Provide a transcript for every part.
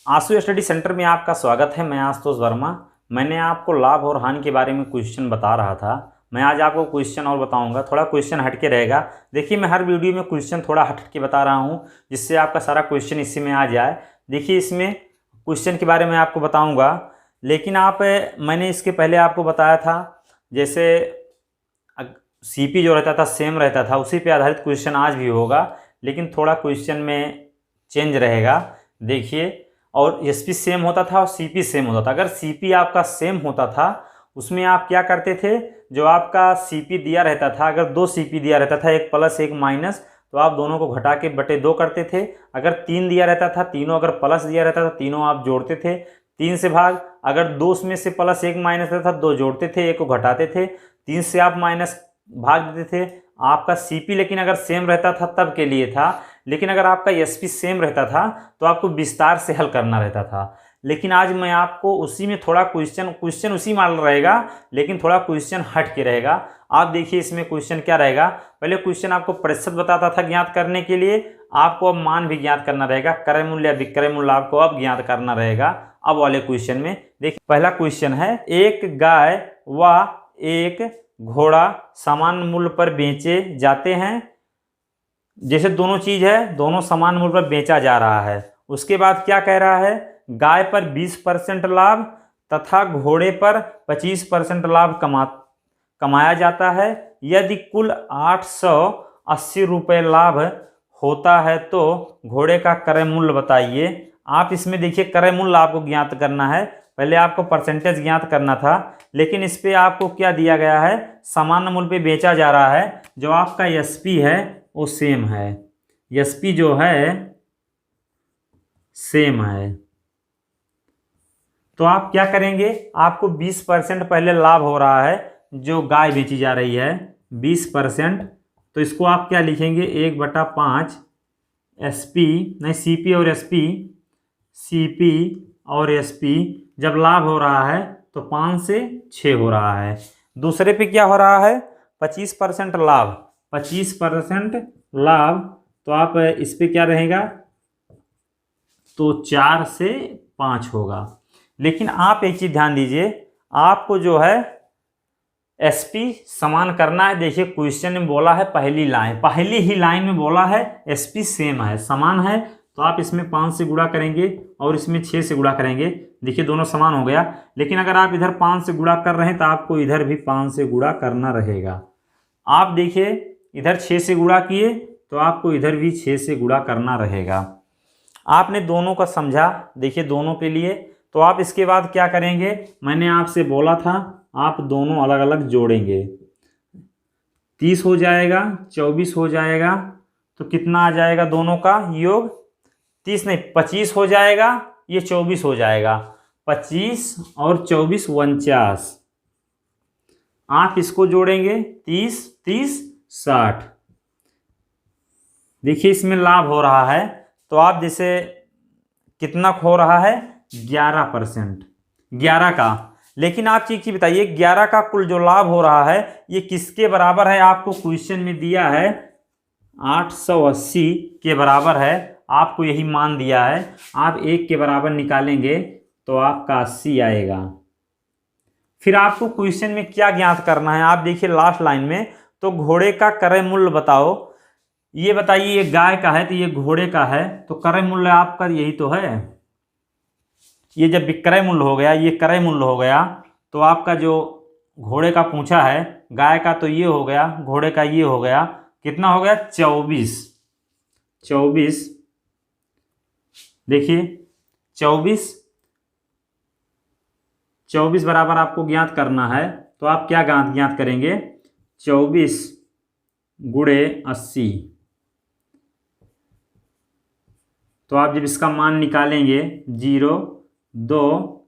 आंसू study centre में आपका स्वागत है। मैं आशुतोष वर्मा। मैंने आपको लाभ और हानि के बारे में क्वेश्चन बता रहा था। मैं आज आपको क्वेश्चन और बताऊंगा। थोड़ा क्वेश्चन हट के रहेगा। देखिए, मैं हर वीडियो में क्वेश्चन थोड़ा हट के बता रहा हूं, जिससे आपका सारा क्वेश्चन इसी में आ जाए। देखिए, इसमें क्वेश्चन के बारे में आपको बताऊँगा, लेकिन मैंने इसके पहले आपको बताया था, जैसे सीपी जो रहता था सेम रहता था, उसी पे आधारित क्वेश्चन आज भी होगा, लेकिन थोड़ा क्वेश्चन में चेंज रहेगा। देखिए, और एसपी सेम होता था और सीपी सेम होता था। अगर सीपी आपका सेम होता था, उसमें आप क्या करते थे, जो आपका सीपी दिया रहता था, अगर दो सीपी दिया रहता था, एक प्लस एक माइनस, तो आप दोनों को घटा के बटे दो करते थे। अगर तीन दिया रहता था, तीनों अगर प्लस दिया रहता था, तीनों आप जोड़ते थे, तीन से भाग। अगर दो में से प्लस एक माइनस रहता था, दो जोड़ते थे, एक को घटाते थे, तीन से आप माइनस भाग देते थे। आपका सीपी लेकिन अगर सेम रहता था तब के लिए था, लेकिन अगर आपका एसपी सेम रहता था तो आपको विस्तार से हल करना रहता था। लेकिन आज मैं आपको उसी में थोड़ा क्वेश्चन उसी माल रहेगा, लेकिन थोड़ा क्वेश्चन हट के रहेगा। आप देखिए, इसमें क्वेश्चन क्या रहेगा। पहले क्वेश्चन आपको प्रतिशत बताता था ज्ञात करने के लिए, आपको अब मान भी ज्ञात करना रहेगा। क्रय मूल्य या विक्रय मूल्य आपको अब ज्ञात करना रहेगा। अब वाले क्वेश्चन में देखिए, पहला क्वेश्चन है, एक गाय व एक घोड़ा समान मूल्य पर बेचे जाते हैं। जैसे दोनों चीज है, दोनों समान मूल्य पर बेचा जा रहा है। उसके बाद क्या कह रहा है, गाय पर 20% लाभ तथा घोड़े पर 25% लाभ कमाया जाता है। यदि कुल 880 रुपये लाभ होता है तो घोड़े का क्रय मूल्य बताइए। आप इसमें देखिए, क्रय मूल्य आपको ज्ञात करना है। पहले आपको परसेंटेज ज्ञात करना था, लेकिन इस पे आपको क्या दिया गया है, सामान्य मूल्य पे बेचा जा रहा है। जो आपका एसपी है वो सेम है, एसपी जो है सेम है। तो आप क्या करेंगे, आपको 20% पहले लाभ हो रहा है, जो गाय बेची जा रही है 20%। तो इसको आप क्या लिखेंगे, 1/5 एसपी, नहीं सीपी और एसपी, सीपी और एसपी। जब लाभ हो रहा है तो 5 से 6 हो रहा है। दूसरे पे क्या हो रहा है, 25% लाभ, 25% लाभ। तो आप इस पे क्या रहेगा, तो 4 से 5 होगा। लेकिन आप एक चीज ध्यान दीजिए, आपको जो है एसपी समान करना है। देखिए, क्वेश्चन में बोला है, पहली ही लाइन में बोला है एसपी सेम है, समान है। तो आप इसमें 5 से गुणा करेंगे और इसमें 6 से गुणा करेंगे। देखिए, दोनों समान हो गया। लेकिन अगर आप इधर 5 से गुणा कर रहे हैं तो आपको इधर भी 5 से गुणा करना रहेगा। आप देखिए, इधर 6 से गुणा किए तो आपको इधर भी 6 से गुणा करना रहेगा। आपने दोनों का समझा। देखिए, दोनों के लिए तो आप इसके बाद क्या करेंगे, मैंने आपसे बोला था आप दोनों अलग अलग जोड़ेंगे। 30 हो जाएगा, 24 हो जाएगा, तो कितना आ जाएगा दोनों का योग, 30 नहीं 25 हो जाएगा, ये 24 हो जाएगा। 25 और 24 49। आप इसको जोड़ेंगे, 30 30 60। देखिए, इसमें लाभ हो रहा है, तो आप जैसे कितना हो रहा है, 11%, 11 का। लेकिन आप चीज की बताइए, 11 का कुल जो लाभ हो रहा है ये किसके बराबर है, आपको क्वेश्चन में दिया है 880 के बराबर है। आपको यही मान दिया है। आप 1 के बराबर निकालेंगे तो आपका 80 आएगा। फिर आपको क्वेश्चन में क्या ज्ञात करना है, आप देखिए लास्ट लाइन में, तो घोड़े का क्रय मूल्य बताओ। ये बताइए, ये गाय का है तो ये घोड़े का है, तो क्रय मूल्य आपका यही तो है। ये जब विक्रय मूल्य हो गया, ये क्रय मूल्य हो गया, तो आपका जो घोड़े का पूछा है, गाय का तो ये हो गया, घोड़े का ये हो गया, कितना हो गया, 24। 24 देखिए, 24 24 बराबर आपको ज्ञात करना है। तो आप क्या ज्ञात करेंगे, 24 गुणे 80। तो आप जब इसका मान निकालेंगे, 0 2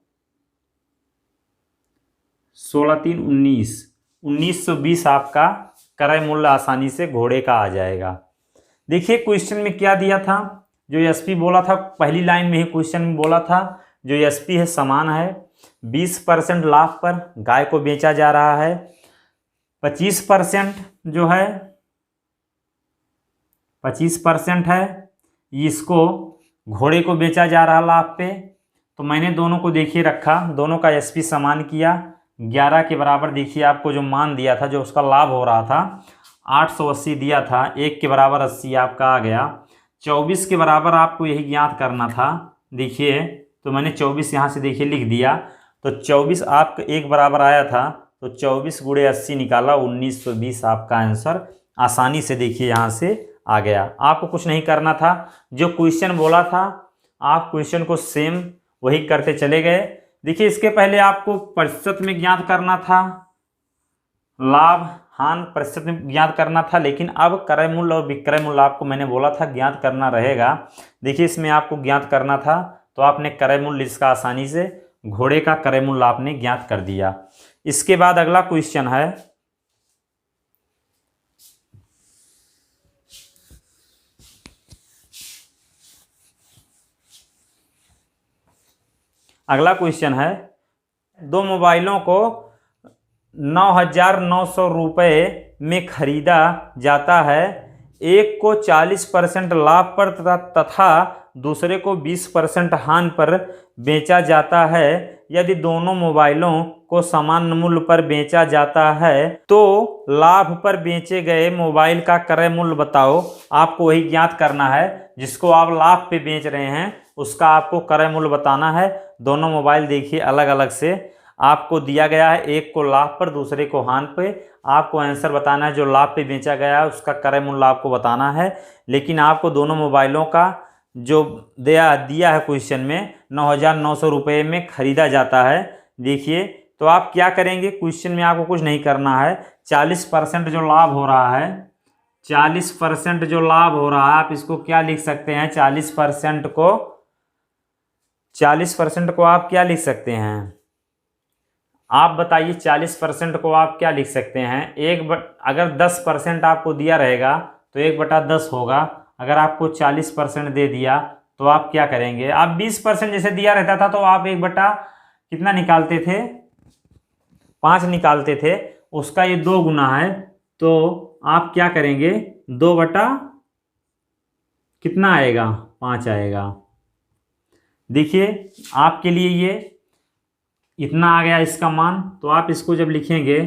16 3 19, 1920 आपका क्रय मूल्य आसानी से घोड़े का आ जाएगा। देखिए, क्वेश्चन में क्या दिया था, जो एसपी बोला था पहली लाइन में ही क्वेश्चन में बोला था, जो एसपी है समान है। 20% लाभ पर गाय को बेचा जा रहा है। 25% जो है, 25% है, इसको घोड़े को बेचा जा रहा लाभ पे, तो मैंने दोनों को देखिए रखा, दोनों का एसपी समान किया। 11 के बराबर देखिए आपको जो मान दिया था, जो उसका लाभ हो रहा था 880 दिया था, 1 के बराबर 80 आपका आ गया। 24 के बराबर आपको यही ज्ञात करना था, देखिए तो मैंने 24 यहाँ से देखिए लिख दिया। तो 24 आपका 1 बराबर आया था, तो 24 गुणे 80 निकाला, 1920 आपका आंसर आसानी से देखिए यहाँ से आ गया। आपको कुछ नहीं करना था, जो क्वेश्चन बोला था आप क्वेश्चन को सेम वही करते चले गए। देखिए इसके पहले आपको प्रतिशत में ज्ञात करना था, लाभ हानि प्रतिशत में ज्ञात करना था, लेकिन अब क्रय मूल्य और विक्रय मूल्य आपको मैंने बोला था ज्ञात करना रहेगा। देखिए इसमें आपको ज्ञात करना था, तो आपने क्रय मूल्य इसका आसानी से घोड़े का क्रय मूल्य आपने ज्ञात कर दिया। इसके बाद अगला क्वेश्चन है, अगला क्वेश्चन है, दो मोबाइलों को 9,900 रुपये में खरीदा जाता है। एक को 40% लाभ पर तथा दूसरे को 20% हानि पर बेचा जाता है। यदि दोनों मोबाइलों को समान मूल्य पर बेचा जाता है तो लाभ पर बेचे गए मोबाइल का क्रय मूल्य बताओ। आपको वही ज्ञात करना है, जिसको आप लाभ पे बेच रहे हैं उसका आपको क्रय मूल्य बताना है। दोनों मोबाइल देखिए अलग अलग से आपको दिया गया है, एक को लाभ पर दूसरे को हानि पे। आपको आंसर बताना है, जो लाभ पे बेचा गया है उसका क्रय मूल्य आपको बताना है। लेकिन आपको दोनों मोबाइलों का जो दिया है क्वेश्चन में 9,900 रुपये में खरीदा जाता है। देखिए तो आप क्या करेंगे, क्वेश्चन में आपको कुछ नहीं करना है। 40% जो लाभ हो रहा है, 40% जो लाभ हो रहा है, आप इसको क्या लिख सकते हैं, 40% को आप क्या लिख सकते हैं, आप बताइए 40% को आप क्या लिख सकते हैं। अगर 10% आपको दिया रहेगा तो 1/10 होगा। अगर आपको 40% दे दिया तो आप क्या करेंगे, आप 20% जैसे दिया रहता था तो आप 1 कितना निकालते थे, 5 निकालते थे। उसका ये 2 गुना है, तो आप क्या करेंगे, 2 बटा कितना आएगा, 5 आएगा। देखिए आपके लिए ये इतना आ गया इसका मान, तो आप इसको जब लिखेंगे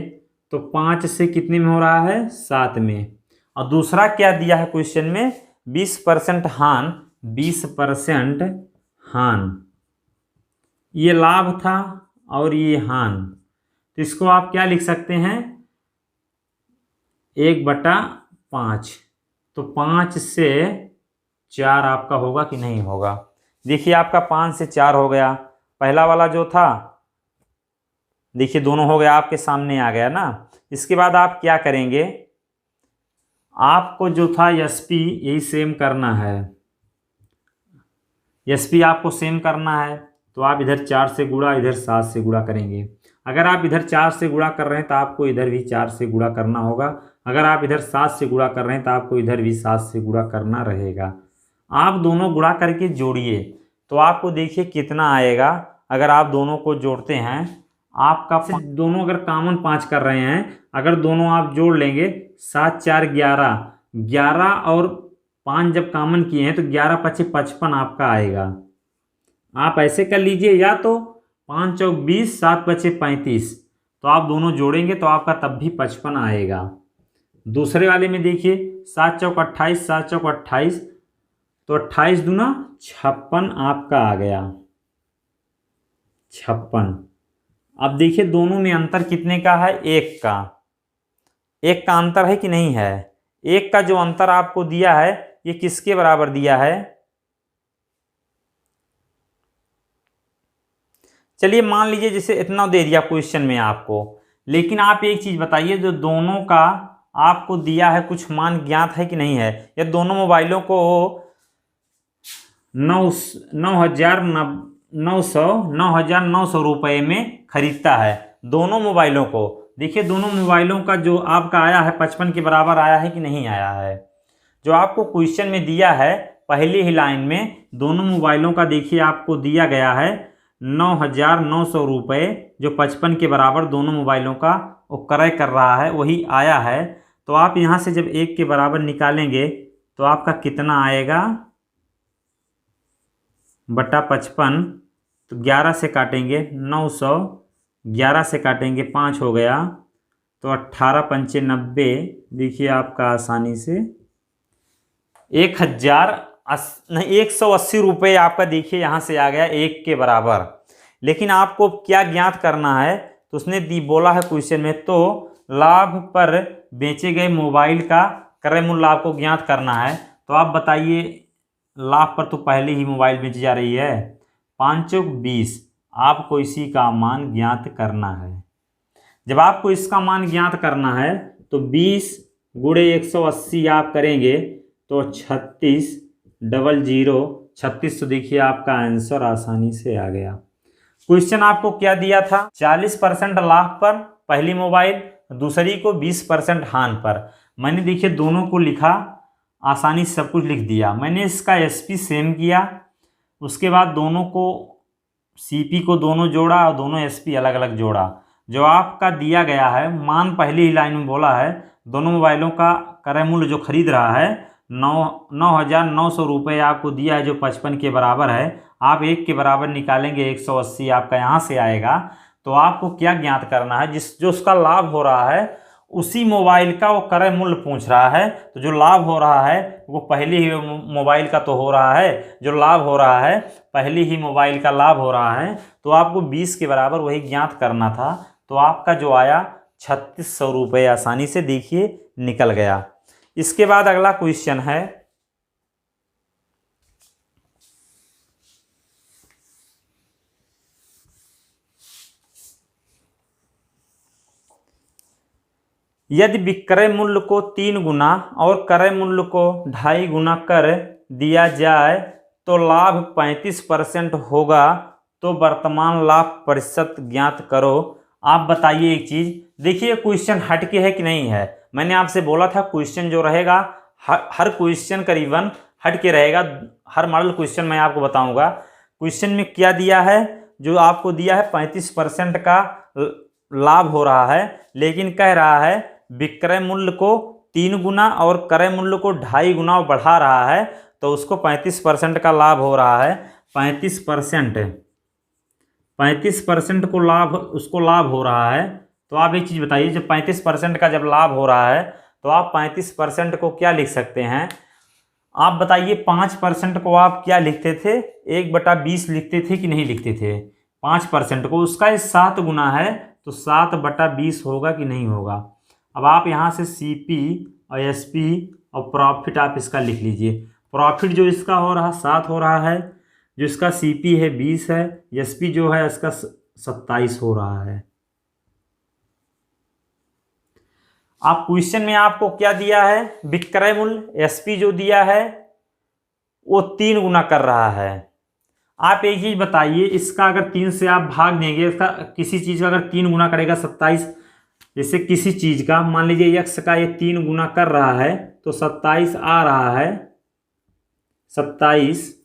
तो 5 से कितने में हो रहा है, 7 में। और दूसरा क्या दिया है क्वेश्चन में, 20% हानि, 20% हानि, ये लाभ था और ये हानि। तो इसको आप क्या लिख सकते हैं, 1/5। तो 5 से 4 आपका होगा कि नहीं होगा। देखिए आपका 5 से 4 हो गया। पहला वाला जो था देखिए दोनों हो गया, आपके सामने आ गया ना। इसके बाद आप क्या करेंगे, आपको जो था एसपी यही सेम करना है, एसपी आपको सेम करना है। तो आप इधर 4 से गुणा, इधर 7 से गुणा करेंगे। अगर आप इधर 4 से गुणा कर रहे हैं तो आपको इधर भी 4 से गुणा करना होगा। अगर आप इधर 7 से गुणा कर रहे हैं तो आपको इधर भी 7 से गुणा करना रहेगा। आप दोनों गुणा करके जोड़िए तो आपको देखिए कितना आएगा। अगर आप दोनों को जोड़ते हैं, आपका दोनों अगर कॉमन 5 कर रहे हैं, अगर दोनों आप जोड़ लेंगे 7 4 11, 11 और 5 जब कॉमन किए हैं तो 11 5 55 आपका आएगा। आप ऐसे कर लीजिए, या तो 5 चौक 20, 7 5 35, तो आप दोनों जोड़ेंगे तो आपका तब भी 55 आएगा। दूसरे वाले में देखिए 7 चौक 28, 7 चौक 28, तो 28 दूना 56 आपका आ गया, 56। अब देखिए दोनों में अंतर कितने का है, 1 का। 1 का अंतर है कि नहीं है। 1 का जो अंतर आपको दिया है ये किसके बराबर दिया है, चलिए मान लीजिए जैसे इतना दे दिया क्वेश्चन में आपको। लेकिन आप एक चीज बताइए, जो दोनों का आपको दिया है कुछ मान ज्ञात है कि नहीं है। या दोनों मोबाइलों को 9,900 रुपये में खरीदता है, दोनों मोबाइलों को। देखिए दोनों मोबाइलों का जो आपका आया है 55 के बराबर आया है कि नहीं आया है। जो आपको क्वेश्चन में दिया है पहली ही लाइन में, दोनों मोबाइलों का देखिए आपको दिया गया है 9,900 रुपये, जो 55 के बराबर दोनों मोबाइलों का वो क्रय कर रहा है, वही आया है। तो आप यहाँ से जब 1 के बराबर निकालेंगे तो आपका कितना आएगा, बटा 55, तो 11 से काटेंगे 900, 11 से काटेंगे 5 हो गया, तो 18 पंचे 90। देखिए आपका आसानी से 1,080 रुपये आपका देखिए यहाँ से आ गया 1 के बराबर। लेकिन आपको क्या ज्ञात करना है, तो उसने बोला है क्वेश्चन में, तो लाभ पर बेचे गए मोबाइल का क्रय मूल्य आपको ज्ञात करना है। तो आप बताइए, लाभ पर तो पहले ही मोबाइल बेची जा रही है, 5 चौक 20, आपको इसी का मान ज्ञात करना है। जब आपको इसका मान ज्ञात करना है तो 20 गुणे 180 आप करेंगे तो 36 00 36। तो देखिए आपका आंसर आसानी से आ गया। क्वेश्चन आपको क्या दिया था, 40% लाभ पर पहली मोबाइल, दूसरी को 20% हानि पर। मैंने देखिए दोनों को लिखा, आसानी से सब कुछ लिख दिया। मैंने इसका एसपी सेम किया, उसके बाद दोनों को सीपी को दोनों जोड़ा और दोनों एसपी अलग अलग जोड़ा। जो आपका दिया गया है मान पहली ही लाइन में बोला है, दोनों मोबाइलों का क्रय मूल्य जो खरीद रहा है 9,900 रुपये आपको दिया है, जो 55 के बराबर है। आप 1 के बराबर निकालेंगे 180 आपका यहाँ से आएगा। तो आपको क्या ज्ञात करना है, जो उसका लाभ हो रहा है उसी मोबाइल का वो क्रय मूल्य पूछ रहा है। तो जो लाभ हो रहा है वो पहले ही मोबाइल का तो हो रहा है, जो लाभ हो रहा है पहले ही मोबाइल का लाभ हो रहा है। तो आपको 20 के बराबर वही ज्ञात करना था। तो आपका जो आया 3600 रुपये आसानी से देखिए निकल गया। इसके बाद अगला क्वेश्चन है, यदि विक्रय मूल्य को 3 गुना और क्रय मूल्य को 2.5 गुना कर दिया जाए तो लाभ 35% होगा, तो वर्तमान लाभ प्रतिशत ज्ञात करो। आप बताइए एक चीज़, देखिए क्वेश्चन हटके है कि नहीं है। मैंने आपसे बोला था क्वेश्चन जो रहेगा हर क्वेश्चन करीबन हटके रहेगा। हर मॉडल क्वेश्चन मैं आपको बताऊंगा। क्वेश्चन में क्या दिया है, जो आपको दिया है 35% का लाभ हो रहा है, लेकिन कह रहा है विक्रय मूल्य को 3 गुना और क्रय मूल्य को 2.5 गुना बढ़ा रहा है, तो उसको 35% का लाभ हो रहा है। 35% को लाभ, उसको लाभ हो रहा है। तो आप एक चीज़ बताइए, जब 35% का जब लाभ हो रहा है तो आप 35% को क्या लिख सकते हैं। आप बताइए 5% को आप क्या लिखते थे, 1/20 लिखते थे कि नहीं लिखते थे। 5% को उसका 7 गुना है, तो 7/20 होगा कि नहीं होगा। अब आप यहाँ से सीपी और एसपी और प्रॉफिट आप इसका लिख लीजिए। प्रॉफिट जो इसका हो रहा 7 हो रहा है, जो इसका सीपी है 20 है, एसपी जो है इसका 27 हो रहा है। आप क्वेश्चन में आपको क्या दिया है, विक्रय मूल्य एसपी जो दिया है वो 3 गुना कर रहा है। आप एक चीज बताइए, इसका अगर 3 से आप भाग देंगे, इसका किसी चीज का अगर 3 गुना करेगा 27, जैसे किसी चीज का मान लीजिए x का ये 3 गुना कर रहा है तो 27 आ रहा है। 27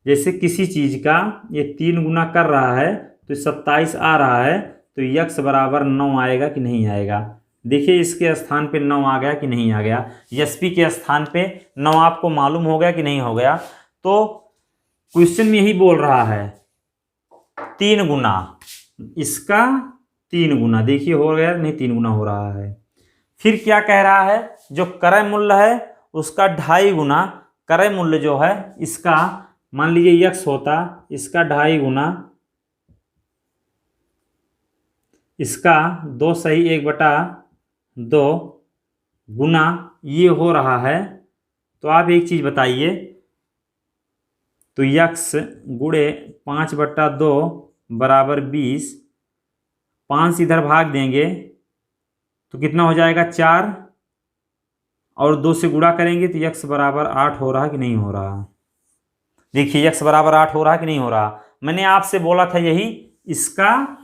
जैसे किसी चीज का ये 3 गुना कर रहा है तो 27 आ रहा है, तो x बराबर 9 आएगा कि नहीं आएगा। देखिए इसके स्थान पे 9 आ गया कि नहीं आ गया। एसपी के स्थान पे 9 आपको मालूम हो गया कि नहीं हो गया। तो क्वेश्चन में यही बोल रहा है 3 गुना, इसका 3 गुना, देखिए हो गया नहीं, 3 गुना हो रहा है। फिर क्या कह रहा है, जो क्रय मूल्य है उसका 2.5 गुना, क्रय मूल्य जो है इसका मान लीजिए x होता, इसका 2.5 गुना, इसका 2 सही 1/2 गुना ये हो रहा है। तो आप एक चीज बताइए, तो x गुणे 5/2 बराबर 20, 5 इधर भाग देंगे तो कितना हो जाएगा 4, और 2 से गुणा करेंगे तो x बराबर 8 हो रहा कि नहीं हो रहा। देखिए x बराबर 8 हो रहा कि नहीं हो रहा। मैंने आपसे बोला था यही, इसका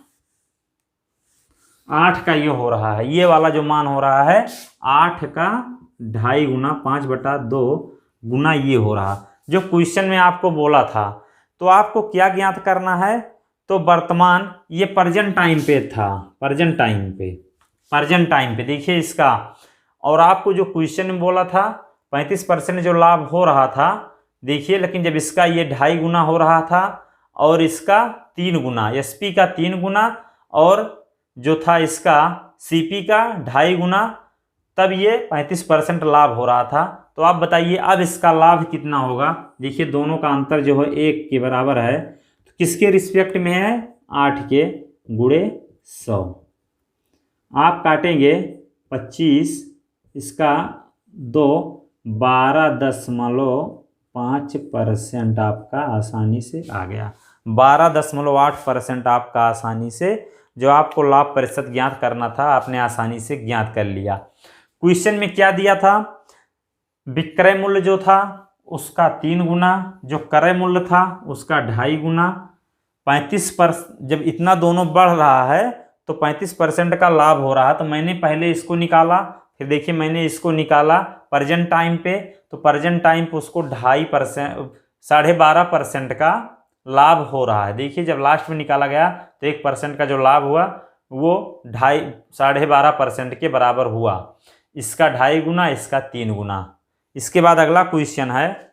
8 का ये हो रहा है, ये वाला जो मान हो रहा है 8 का 2.5 गुना 5/2 गुना ये हो रहा, जो क्वेश्चन में आपको बोला था। तो आपको क्या ज्ञात करना है, तो वर्तमान ये प्रेजेंट टाइम पे था, प्रेजेंट टाइम पे देखिए इसका। और आपको जो क्वेश्चन में बोला था 35% जो लाभ हो रहा था, देखिए लेकिन जब इसका ये 2.5 गुना हो रहा था और इसका 3 गुना, SP का 3 गुना और जो था इसका CP का 2.5 गुना, तब ये 35% लाभ हो रहा था। तो आप बताइए अब इसका लाभ कितना होगा। देखिए दोनों का अंतर जो है 1 के बराबर है, तो किसके रिस्पेक्ट में है, 8 के गुणे 100। आप काटेंगे 25, इसका 2, 12.5% आपका आसानी से आ गया। 12.8% आपका आसानी से, जो आपको लाभ प्रतिशत ज्ञात करना था आपने आसानी से ज्ञात कर लिया। क्वेश्चन में क्या दिया था, विक्रय मूल्य जो था उसका 3 गुना, जो क्रय मूल्य था उसका 2.5 गुना। 35%, जब इतना दोनों बढ़ रहा है तो 35% का लाभ हो रहा है। तो मैंने पहले इसको निकाला, फिर देखिए मैंने इसको निकाला प्रेजेंट टाइम पे, तो प्रेजेंट टाइम पे उसको 12.5% का लाभ हो रहा है। देखिए जब लास्ट में निकाला गया तो 1% का जो लाभ हुआ वो 12.5% के बराबर हुआ। इसका 2.5 गुना, इसका 3 गुना। इसके बाद अगला क्वेश्चन है,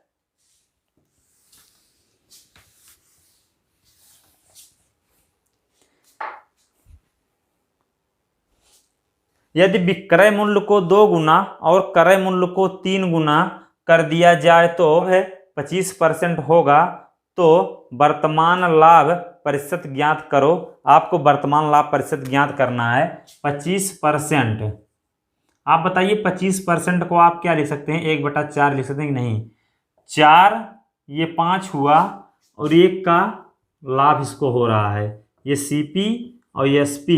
यदि विक्रय मूल्य को 2 गुना और क्रय मूल्य को 3 गुना कर दिया जाए तो वह 25% होगा, तो वर्तमान लाभ प्रतिशत ज्ञात करो। आपको वर्तमान लाभ प्रतिशत ज्ञात करना है 25%। आप बताइए 25% को आप क्या लिख सकते हैं, 1/4 लिख सकते हैं कि नहीं। 4, ये 5 हुआ और 1 का लाभ इसको हो रहा है, ये CP और ये SP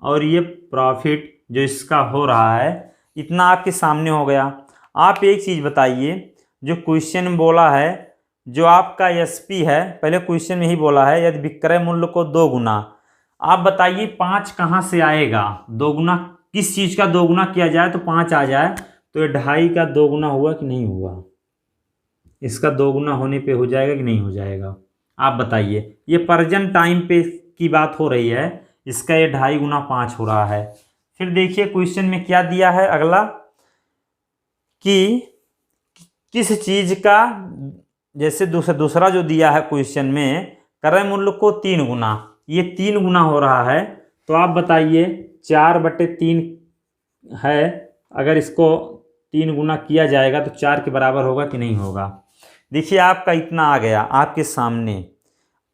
और ये प्रॉफिट जो इसका हो रहा है, इतना आपके सामने हो गया। आप एक चीज़ बताइए, जो क्वेश्चन में बोला है जो आपका SP है, पहले क्वेश्चन में ही बोला है यदि विक्रय मूल्य को 2 गुना, आप बताइए 5 कहाँ से आएगा, 2 गुना किस चीज़ का 2 गुना किया जाए तो 5 आ जाए, तो ये 2.5 का 2 गुना हुआ कि नहीं हुआ, इसका 2 गुना होने पे हो जाएगा कि नहीं हो जाएगा, आप बताइए। ये प्रेजेंट टाइम पे की बात हो रही है, इसका ये 2.5 गुना 5 हो रहा है। फिर देखिए क्वेश्चन में क्या दिया है अगला, कि किस चीज़ का, जैसे दूसरा जो दिया है क्वेश्चन में, क्रय मूल्य को 3 गुना, ये 3 गुना हो रहा है, तो आप बताइए 4/3 है, अगर इसको 3 गुना किया जाएगा तो 4 के बराबर होगा कि नहीं होगा। देखिए आपका इतना आ गया आपके सामने।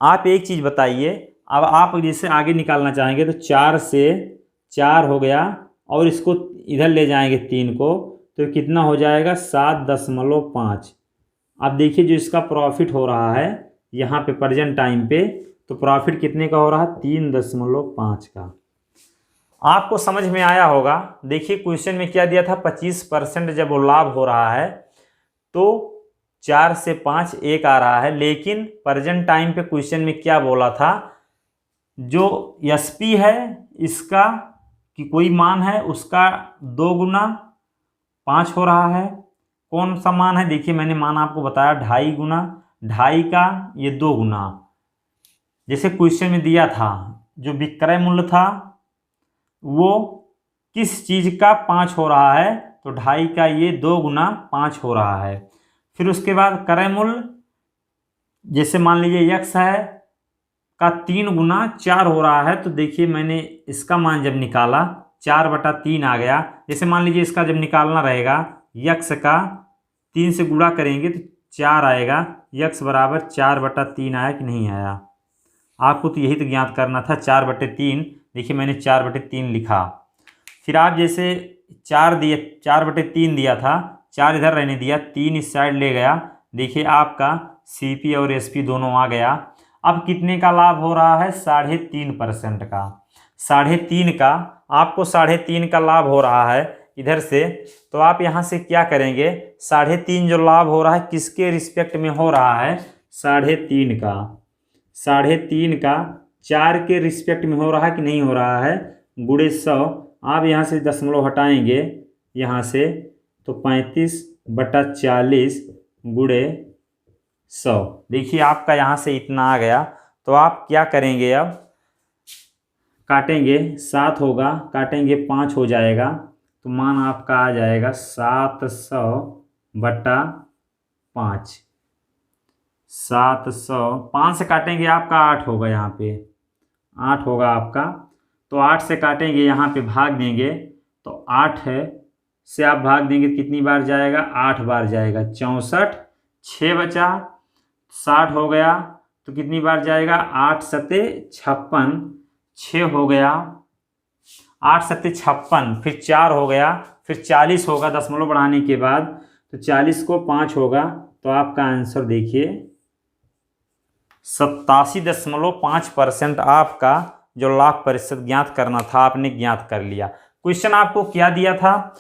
आप एक चीज़ बताइए, अब आप जैसे आगे निकालना चाहेंगे तो 4 से 4 हो गया और इसको इधर ले जाएंगे 3 को, तो कितना हो जाएगा 7.5। अब देखिए जो इसका प्रॉफिट हो रहा है यहाँ पे प्रेजेंट टाइम पे, तो प्रॉफिट कितने का हो रहा है, 3.5 का। आपको समझ में आया होगा। देखिए क्वेश्चन में क्या दिया था, 25% जब वो लाभ हो रहा है तो 4 से 5 1 आ रहा है, लेकिन प्रेजेंट टाइम पे क्वेश्चन में क्या बोला था, जो SP है इसका कि कोई मान है उसका 2 गुना 5 हो रहा है। कौन सा मान है, देखिए मैंने मान आपको बताया 2.5 गुना, 2.5 का ये 2 गुना। जैसे क्वेश्चन में दिया था जो विक्रय मूल्य था वो किस चीज़ का 5 हो रहा है, तो 2.5 का ये 2 गुना 5 हो रहा है। फिर उसके बाद क्रय मूल्य, जैसे मान लीजिए x है का 3 गुना 4 हो रहा है, तो देखिए मैंने इसका मान जब निकाला 4/3 आ गया। जैसे मान लीजिए इसका जब निकालना रहेगा x का 3 से गुणा करेंगे तो 4 आएगा, x बराबर 4/3 आया कि नहीं आया। आपको तो यही तो ज्ञात करना था 4/3। देखिए मैंने 4/3 लिखा। फिर आप जैसे 4/3 दिया था, 4 इधर रहने दिया, 3 इस साइड ले गया, देखिए आपका CP और SP दोनों आ गया। अब कितने का लाभ हो रहा है, 3.5% का। 3.5 का, आपको 3.5 का लाभ हो रहा है इधर से, तो आप यहाँ से क्या करेंगे, 3.5 जो लाभ हो रहा है किसके रिस्पेक्ट में हो रहा है, 3.5 का। 3.5 का 4 के रिस्पेक्ट में हो रहा है कि नहीं हो रहा है, गुणे 100। आप यहाँ से दशमलव हटाएंगे यहाँ से, तो 35/40 गुणे 100। देखिए आपका यहाँ से इतना आ गया। तो आप क्या करेंगे, अब काटेंगे 7 होगा, काटेंगे 5 हो जाएगा, तो मान आपका आ जाएगा 700/5। 700, 5 से काटेंगे आपका 8 होगा, यहाँ पे 8 होगा आपका। तो 8 से काटेंगे, यहाँ पे भाग देंगे तो 8 है से आप भाग देंगे कितनी बार जाएगा, 8 बार जाएगा। 64, 6 बचा, 60 हो गया तो कितनी बार जाएगा, 8 सत्ते 56, 6 हो गया, 8 सत्ते 56, फिर 4 हो गया, फिर 40 होगा दशमलव बढ़ाने के बाद, तो 40 को 5 होगा। तो आपका आंसर देखिए 87.5% आपका जो लाभ प्रतिशत ज्ञात करना था आपने ज्ञात कर लिया। क्वेश्चन आपको क्या दिया था,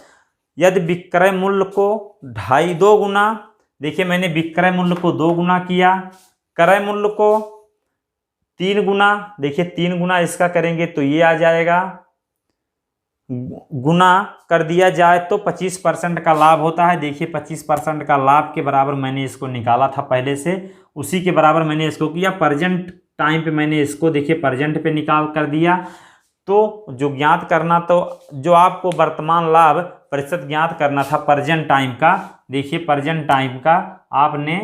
यदि विक्रय मूल्य को 2.5 गुना, देखिए मैंने विक्रय मूल्य को 2 गुना किया, क्रय मूल्य को 3 गुना, देखिए 3 गुना इसका करेंगे तो ये आ जाएगा, गुना कर दिया जाए तो 25% का लाभ होता है। देखिए 25% का लाभ के बराबर मैंने इसको निकाला था पहले से, उसी के बराबर मैंने इसको किया। प्रेजेंट टाइम पे मैंने इसको देखिए प्रेजेंट पे निकाल कर दिया। तो जो ज्ञात करना, तो जो आपको वर्तमान लाभ प्रतिशत ज्ञात करना था प्रेजेंट टाइम का, देखिए प्रेजेंट टाइम का आपने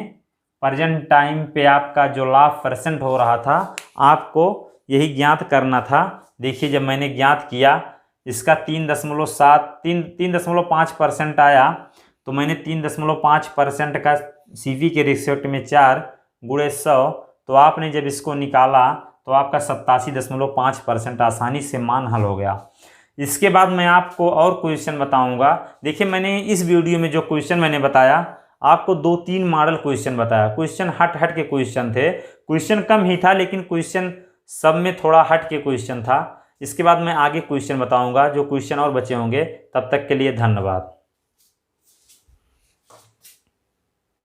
प्रेजेंट टाइम पे आपका जो लाभ परसेंट हो रहा था आपको यही ज्ञात करना था। देखिए जब मैंने ज्ञात किया इसका 3.5% आया, तो मैंने 3.5% का CV के रिस्पेक्ट में 4 गुणे 100, तो आपने जब इसको निकाला तो आपका 87.5% आसानी से मान हल हो गया। इसके बाद मैं आपको और क्वेश्चन बताऊंगा। देखिए मैंने इस वीडियो में जो क्वेश्चन मैंने बताया आपको 2-3 मॉडल क्वेश्चन बताया। क्वेश्चन हट के क्वेश्चन थे, क्वेश्चन कम ही था लेकिन क्वेश्चन सब में थोड़ा हट के क्वेश्चन था। इसके बाद मैं आगे क्वेश्चन बताऊंगा, जो क्वेश्चन और बचे होंगे। तब तक के लिए धन्यवाद।